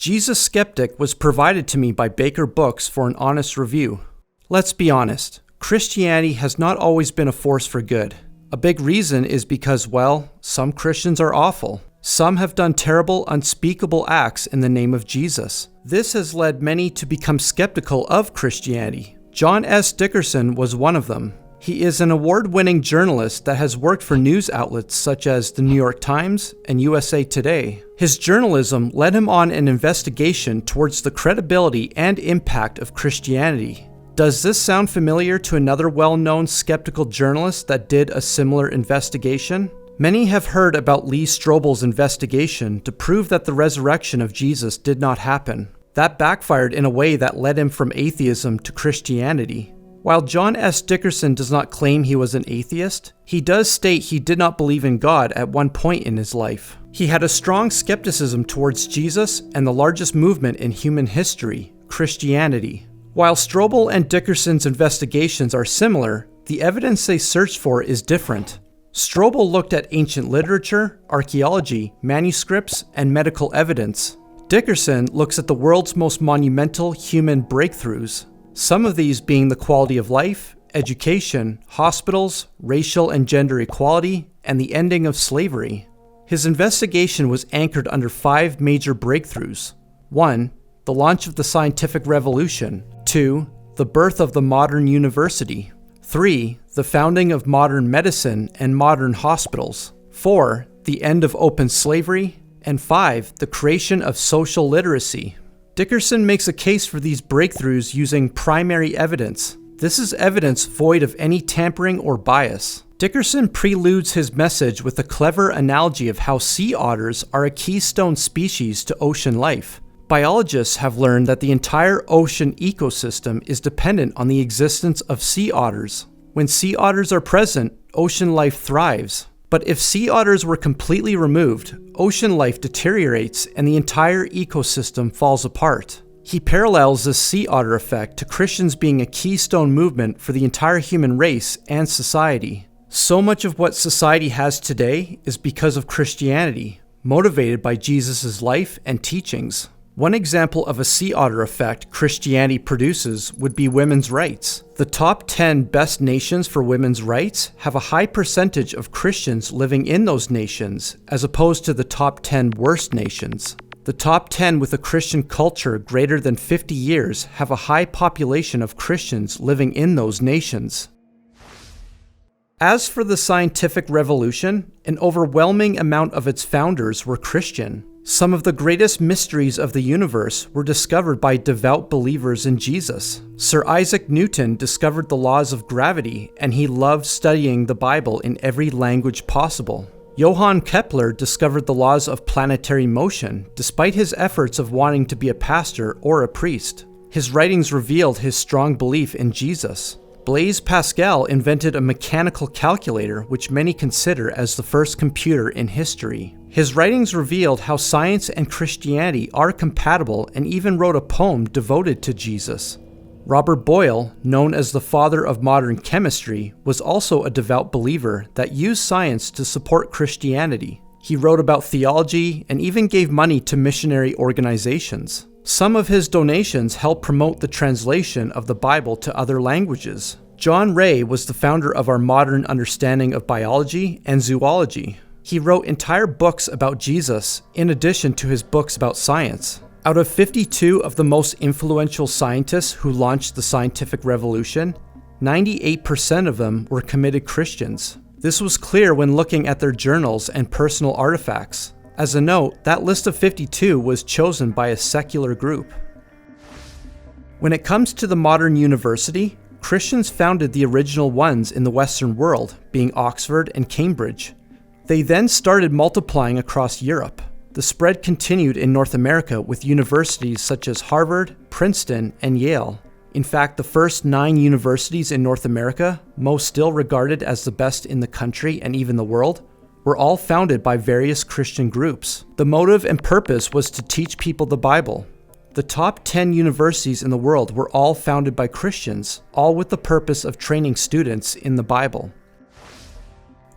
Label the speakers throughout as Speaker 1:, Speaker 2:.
Speaker 1: Jesus Skeptic was provided to me by Baker Books for an honest review. Let's be honest, Christianity has not always been a force for good. A big reason is because, well, some Christians are awful. Some have done terrible, unspeakable acts in the name of Jesus. This has led many to become skeptical of Christianity. John S. Dickerson was one of them. He is an award-winning journalist that has worked for news outlets such as the New York Times and USA Today. His journalism led him on an investigation towards the credibility and impact of Christianity. Does this sound familiar to another well-known skeptical journalist that did a similar investigation? Many have heard about Lee Strobel's investigation to prove that the resurrection of Jesus did not happen. That backfired in a way that led him from atheism to Christianity. While John S. Dickerson does not claim he was an atheist, he does state he did not believe in God at one point in his life. He had a strong skepticism towards Jesus and the largest movement in human history, Christianity. While Strobel and Dickerson's investigations are similar, the evidence they searched for is different. Strobel looked at ancient literature, archaeology, manuscripts, and medical evidence. Dickerson looks at the world's most monumental human breakthroughs, some of these being the quality of life, education, hospitals, racial and gender equality, and the ending of slavery. His investigation was anchored under 5 major breakthroughs. 1. The launch of the scientific revolution. 2. The birth of the modern university. 3. The founding of modern medicine and modern hospitals. 4. The end of open slavery. And 5. The creation of social literacy. Dickerson makes a case for these breakthroughs using primary evidence. This is evidence void of any tampering or bias. Dickerson preludes his message with a clever analogy of how sea otters are a keystone species to ocean life. Biologists have learned that the entire ocean ecosystem is dependent on the existence of sea otters. When sea otters are present, ocean life thrives. But if sea otters were completely removed, ocean life deteriorates and the entire ecosystem falls apart. He parallels this sea otter effect to Christians being a keystone movement for the entire human race and society. So much of what society has today is because of Christianity, motivated by Jesus' life and teachings. One example of a sea otter effect Christianity produces would be women's rights. The top 10 best nations for women's rights have a high percentage of Christians living in those nations, as opposed to the top 10 worst nations. The top 10 with a Christian culture greater than 50 years have a high population of Christians living in those nations. As for the scientific revolution, an overwhelming amount of its founders were Christian. Some of the greatest mysteries of the universe were discovered by devout believers in Jesus. Sir Isaac Newton discovered the laws of gravity, and he loved studying the Bible in every language possible. Johann Kepler discovered the laws of planetary motion, despite his efforts of wanting to be a pastor or a priest. His writings revealed his strong belief in Jesus. Blaise Pascal invented a mechanical calculator, which many consider as the first computer in history. His writings revealed how science and Christianity are compatible, and even wrote a poem devoted to Jesus. Robert Boyle, known as the father of modern chemistry, was also a devout believer that used science to support Christianity. He wrote about theology and even gave money to missionary organizations. Some of his donations helped promote the translation of the Bible to other languages. John Ray was the founder of our modern understanding of biology and zoology. He wrote entire books about Jesus, in addition to his books about science. Out of 52 of the most influential scientists who launched the scientific revolution, 98% of them were committed Christians. This was clear when looking at their journals and personal artifacts. As a note, that list of 52 was chosen by a secular group. When it comes to the modern university, Christians founded the original ones in the Western world, being Oxford and Cambridge. They then started multiplying across Europe. The spread continued in North America with universities such as Harvard, Princeton, and Yale. In fact, the first 9 universities in North America, most still regarded as the best in the country and even the world, were all founded by various Christian groups. The motive and purpose was to teach people the Bible. The top 10 universities in the world were all founded by Christians, all with the purpose of training students in the Bible.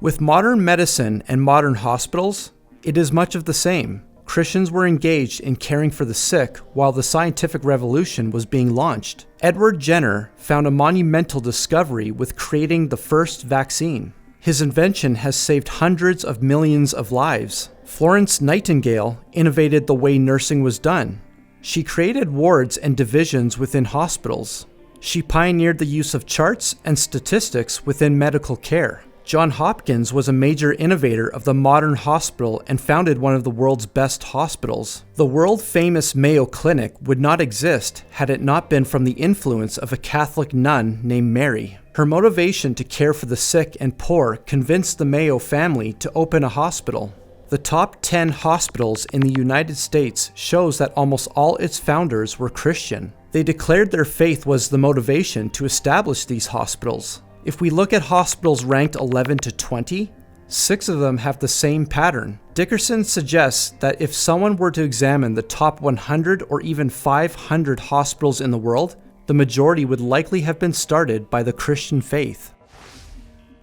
Speaker 1: With modern medicine and modern hospitals, it is much of the same. Christians were engaged in caring for the sick while the scientific revolution was being launched. Edward Jenner found a monumental discovery with creating the first vaccine. His invention has saved hundreds of millions of lives. Florence Nightingale innovated the way nursing was done. She created wards and divisions within hospitals. She pioneered the use of charts and statistics within medical care. Johns Hopkins was a major innovator of the modern hospital and founded one of the world's best hospitals. The world-famous Mayo Clinic would not exist had it not been from the influence of a Catholic nun named Mary. Her motivation to care for the sick and poor convinced the Mayo family to open a hospital. The top 10 hospitals in the United States shows that almost all its founders were Christian. They declared their faith was the motivation to establish these hospitals. If we look at hospitals ranked 11 to 20, 6 of them have the same pattern. Dickerson suggests that if someone were to examine the top 100 or even 500 hospitals in the world, the majority would likely have been started by the Christian faith.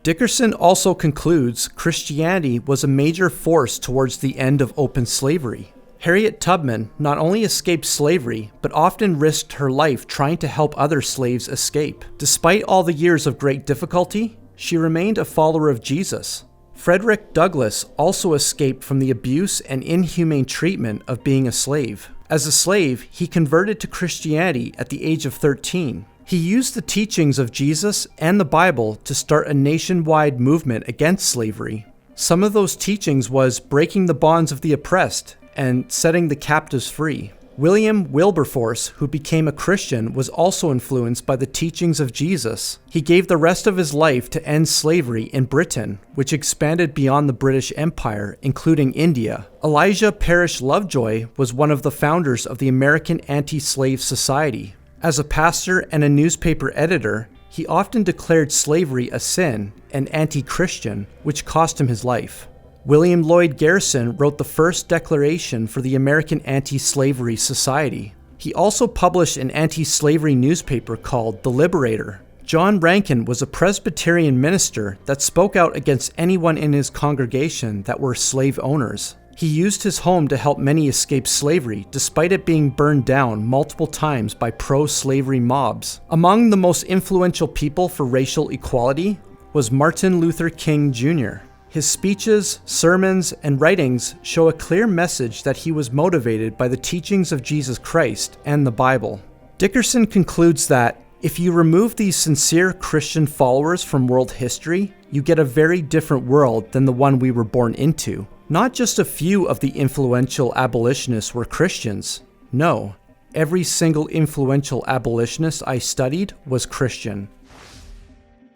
Speaker 1: Dickerson also concludes Christianity was a major force towards the end of open slavery. Harriet Tubman not only escaped slavery, but often risked her life trying to help other slaves escape. Despite all the years of great difficulty, she remained a follower of Jesus. Frederick Douglass also escaped from the abuse and inhumane treatment of being a slave. As a slave, he converted to Christianity at the age of 13. He used the teachings of Jesus and the Bible to start a nationwide movement against slavery. Some of those teachings was breaking the bonds of the oppressed and setting the captives free. William Wilberforce, who became a Christian, was also influenced by the teachings of Jesus. He gave the rest of his life to end slavery in Britain, which expanded beyond the British Empire, including India. Elijah Parrish Lovejoy was one of the founders of the American Anti-Slave Society. As a pastor and a newspaper editor, he often declared slavery a sin and anti-Christian, which cost him his life. William Lloyd Garrison wrote the first declaration for the American Anti-Slavery Society. He also published an anti-slavery newspaper called The Liberator. John Rankin was a Presbyterian minister that spoke out against anyone in his congregation that were slave owners. He used his home to help many escape slavery, despite it being burned down multiple times by pro-slavery mobs. Among the most influential people for racial equality was Martin Luther King Jr. His speeches, sermons, and writings show a clear message that he was motivated by the teachings of Jesus Christ and the Bible. Dickerson concludes that if you remove these sincere Christian followers from world history, you get a very different world than the one we were born into. Not just a few of the influential abolitionists were Christians. No, every single influential abolitionist I studied was Christian.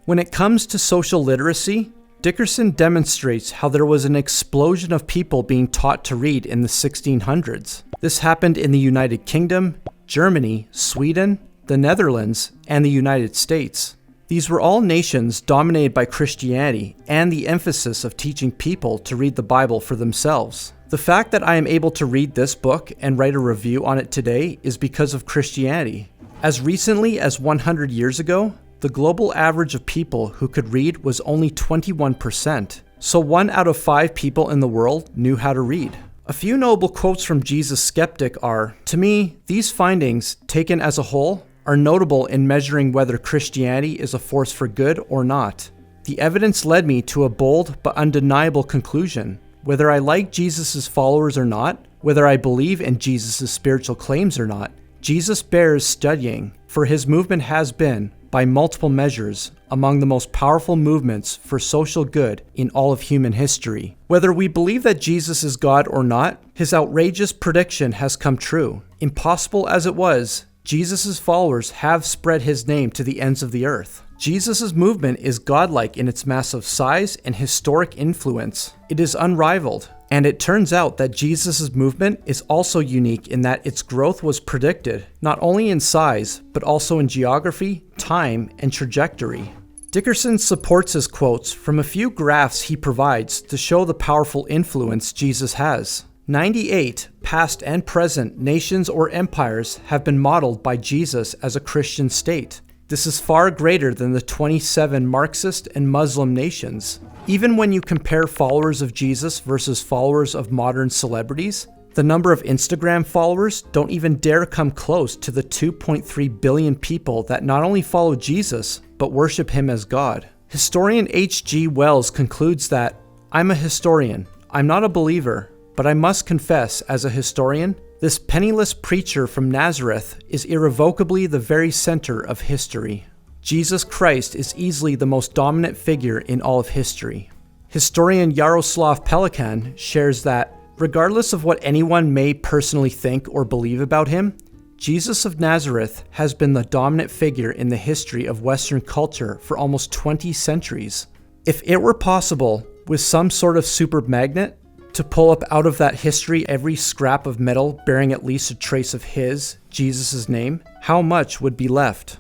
Speaker 1: When it comes to social literacy, Dickerson demonstrates how there was an explosion of people being taught to read in the 1600s. This happened in the United Kingdom, Germany, Sweden, the Netherlands, and the United States. These were all nations dominated by Christianity and the emphasis of teaching people to read the Bible for themselves. The fact that I am able to read this book and write a review on it today is because of Christianity. As recently as 100 years ago, the global average of people who could read was only 21%, so 1 out of 5 people in the world knew how to read. A few notable quotes from Jesus Skeptic are, "To me, these findings, taken as a whole, are notable in measuring whether Christianity is a force for good or not. The evidence led me to a bold but undeniable conclusion. Whether I like Jesus' followers or not, whether I believe in Jesus' spiritual claims or not, Jesus bears studying, for his movement has been, by multiple measures, among the most powerful movements for social good in all of human history. Whether we believe that Jesus is God or not, his outrageous prediction has come true. Impossible as it was, Jesus' followers have spread his name to the ends of the earth. Jesus' movement is godlike in its massive size and historic influence. It is unrivaled. And it turns out that Jesus' movement is also unique in that its growth was predicted, not only in size, but also in geography, time, and trajectory. Dickerson supports his quotes from a few graphs he provides to show the powerful influence Jesus has. 98 past and present nations or empires have been modeled by Jesus as a Christian state. This is far greater than the 27 Marxist and Muslim nations. Even when you compare followers of Jesus versus followers of modern celebrities, The number of Instagram followers don't even dare come close to the 2.3 billion people that not only follow Jesus, but worship him as God. Historian H.G. Wells concludes that, "I'm a historian. I'm not a believer, but I must confess, as a historian, this penniless preacher from Nazareth is irrevocably the very center of history. Jesus Christ is easily the most dominant figure in all of history." Historian Yaroslav Pelikan shares that, regardless of what anyone may personally think or believe about him, Jesus of Nazareth has been the dominant figure in the history of Western culture for almost 20 centuries. If it were possible, with some sort of super magnet, to pull up out of that history every scrap of metal bearing at least a trace of his, Jesus' name, how much would be left?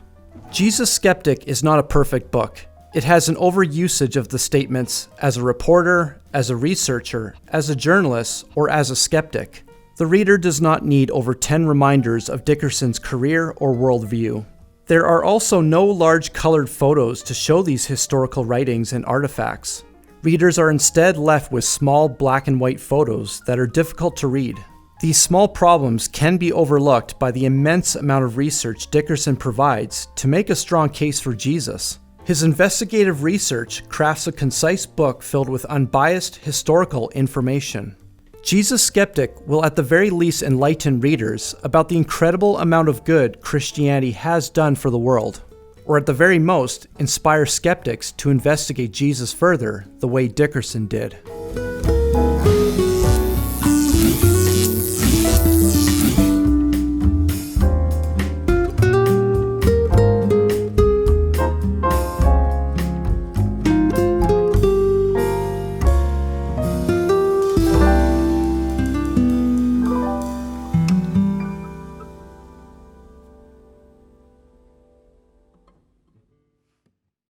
Speaker 1: Jesus Skeptic is not a perfect book. It has an overusage of the statements as a reporter, as a researcher, as a journalist, or as a skeptic. The reader does not need over 10 reminders of Dickerson's career or worldview. There are also no large colored photos to show these historical writings and artifacts. Readers are instead left with small black and white photos that are difficult to read. These small problems can be overlooked by the immense amount of research Dickerson provides to make a strong case for Jesus. His investigative research crafts a concise book filled with unbiased historical information. Jesus Skeptic will at the very least enlighten readers about the incredible amount of good Christianity has done for the world, or at the very most, inspire skeptics to investigate Jesus further the way Dickerson did.